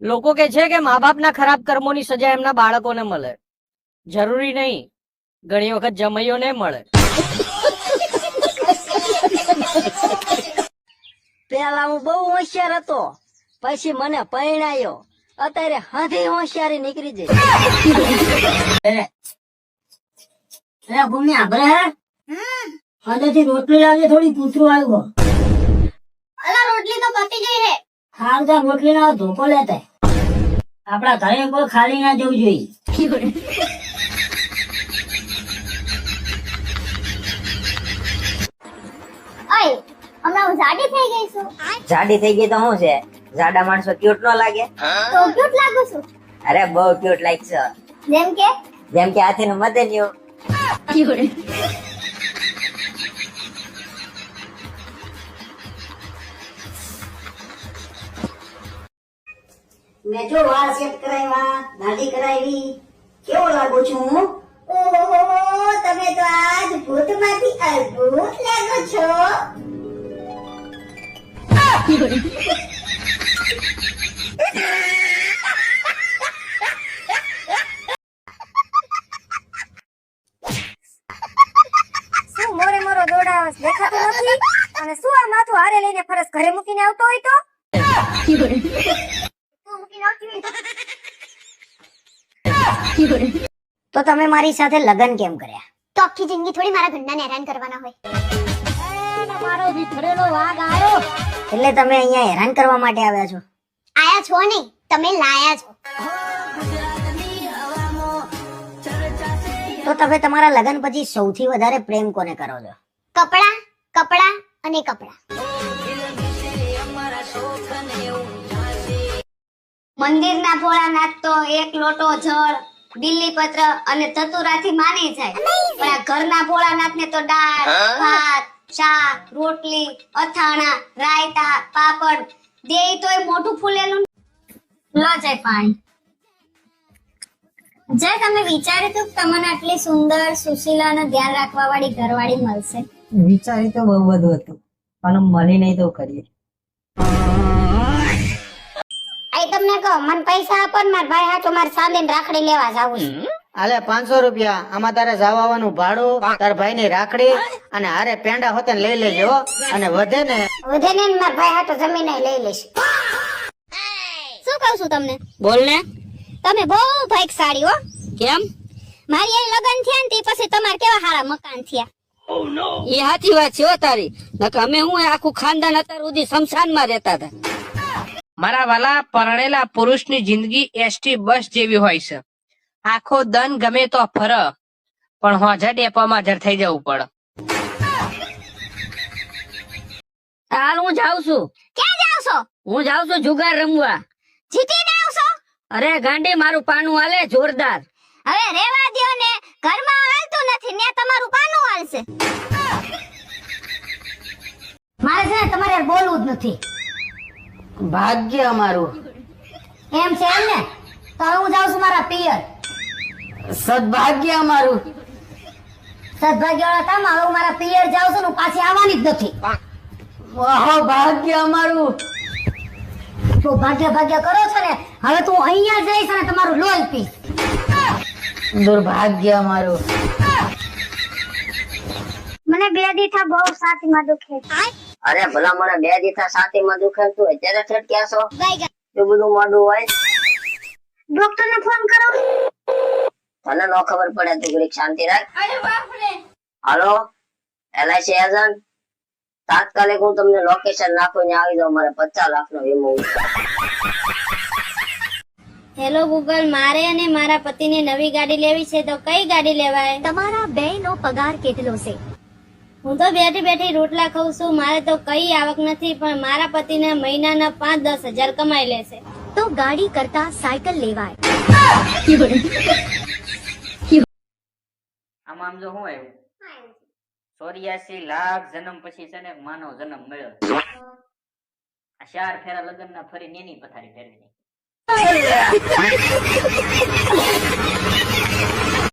લોકો કે છે કે મા બાપના ખરાબ કર્મોની સજા એમના બાળકોને મળે. જરૂરી નહીં, ઘણી વખત જમૈયોને મળે. પેલા હું બહુ હોશિયાર હતો, પછી મને પરણાયો, અત્યારે હાથી હોશિયારી નીકળી જાય. ભૂમિયા ભરે હાથેથી રોટલી લાગે, થોડી પૂછરું આવ્યો. અલા રોટલી તો પતી ગઈ હે. હાલ તો રોટલી ના ધોકો લેતા આપડા ઘરે કોઈ ખાલી ના જવું જોઈએ. ઓય હમણાં હું જાડી થઈ ગઈ છું. જાડી થઈ ગઈ તો શું છે? જાડા માણસો ક્યુટ નો લાગે? તો ક્યુટ લાગુ છું. અરે બહુ ક્યુટ લાગશે. જેમ કે હાથી નું મદનિયું. મેં જો વાળ સેટ કરાવ્યા, દાઢી કરાવી, કેવો લાગુ છું હું? ઓહો તમે તો આજ ભૂતમાંથી અદ્ભુત લાગો છો. શું મોરે મોરો દોડાવસ દેખાતું નથી? અને શું આ માથું હારે લઈને ફરસ ઘરે મૂકીને આવતો હોય તો? તો તમે મારી સાથે લગ્ન કેમ કર્યા? તો આખી જિંદગી થોડી મારા ઘરનાને હેરાન કરવાના હોય. મારો વિખરેલો વાઘ આવ્યો. એટલે તમે અહીંયા હેરાન કરવા માટે આવ્યા છો? આયા છો નહીં, તમે લાયા છો. તો તમે તમારા લગ્ન પછી સૌથી વધારે પ્રેમ કોને કરો છો? કપડા કપડા અને કપડા. મંદિરના ભોળાનાથ તો એક લોટો જળ, બિલ્લી પત્ર અને ધતુરાથી માની જાય, પણ આ ઘરના ભોળાનાથ ને તો દાળ ભાત શાક રોટલી અથાણા રાયતા પાપડ દેઈ તોય મોઢું ફૂલેલું. લો જાય પાણી. જય તમે વિચાર્યું હતું કે તમને આટલી સુંદર સુશીલા અને ધ્યાન રાખવા વાળી ઘરવાળી મળશે? વિચારી તો બહુ બધું હતું, પણ મળી નહીં તો કરીએ. આઈ તમને કહો, મને પૈસા આપો ને મારા ભાઈ હાટુ મારે સાંદીને રાખડી લેવા જાવું છે. આલે 500 રૂપિયા, આમાં તારે જવાનું ભાડું, તાર ભાઈ ની રાખડી અને હારે પેંડા હોતે લઈ લેજો. અને વધે ને મારા ભાઈ હાટુ જમીન લઈ લઈશ. શું કહું છું તમને? બોલ ને. તમે બહુ ભાગ્યશાળી હો. કેમ? મારી અહીં લગન થયા ને તે પછી તમારે કેવા સારા મકાન થયા. એ સાચી વાત છે હો તારી. નકર અમે હું આખું ખાનદાન અત્યાર સુધી સ્મશાનમાં રહેતા હતા. મારા વાલા, પરણેલા પુરુષની જિંદગી એસટી બસ જેવી હોય છે. આખો દન ગમે તો ફર, પણ હોજા ડેપામાં હાજર થઈ જવું પડે. હાલ હું જાઉં છું. ક્યાં જાવ છો? હું જાઉં છું જુગાર રમવા. જીતીને આવશો? અરે ગાંડી, મારું પાનું હાલે જોરદાર. હવે રેવા દ્યો ને, ઘરમાં હાલતું નથી ને તમારું પાનું હાલશે. મારે છે ને તમારે યાર બોલવું જ નથી. ભાગ્ય અમારું. એમ છે એમ ને? તો હવે હું જાઉં છું મારા પિયર. સદભાગ્ય અમારું. સદભાગ્ય વાળા કામ, હવે હું મારા પિયર જાઉં છું ને હું પાછી આવવાની જ નથી. વાહ, ભાગ્ય અમારું. તું ભાગ્ય ભાગ્ય કરો છો ને, હવે તું અહીંયા જઈશ અને તમારું લોહી પીશ. દુર્ભાગ્ય અમારું. મને બે દીઠા બહુ છાતીમાં દુખે. અરે ભલા, મને 2 દીથા છાતીમાં દુખે, તું અત્યારે છટક્યા છો? એ બધું મોઢું હોય. ડોક્ટર ને ફોન કરો. તને નો ખબર પડે, તું ઘડીક શાંતિ રાખ. અરે બાપ રે. હાલો, LIC એજન્ટ, તાત્કાલિક હું તમને લોકેશન નાખું ને આવી જાઉં. મારે 50 લાખનો વીમો. હેલો ગૂગલ, મારે અને મારા પતિને નવી ગાડી લેવી છે, તો કઈ ગાડી લેવાય? તમારા બેનો પગાર કેટલો છે? હું તો બેઠી બેઠી રોટલા ખાઉં છું, મારે તો કઈ આવક નથી, પણ મારા પતિને મહિનાના 5-10 હજાર કમાઈ લેશે. તો ગાડી કરતા સાયકલ લેવાય. આમ જો હું આવ્યું 84 લાખ જન્મ પછી છે ને માનવ જન્મ મળ્યો. આ 4 ફેરા લગ્ન ના ફરી નેની પથારી ફેરવી.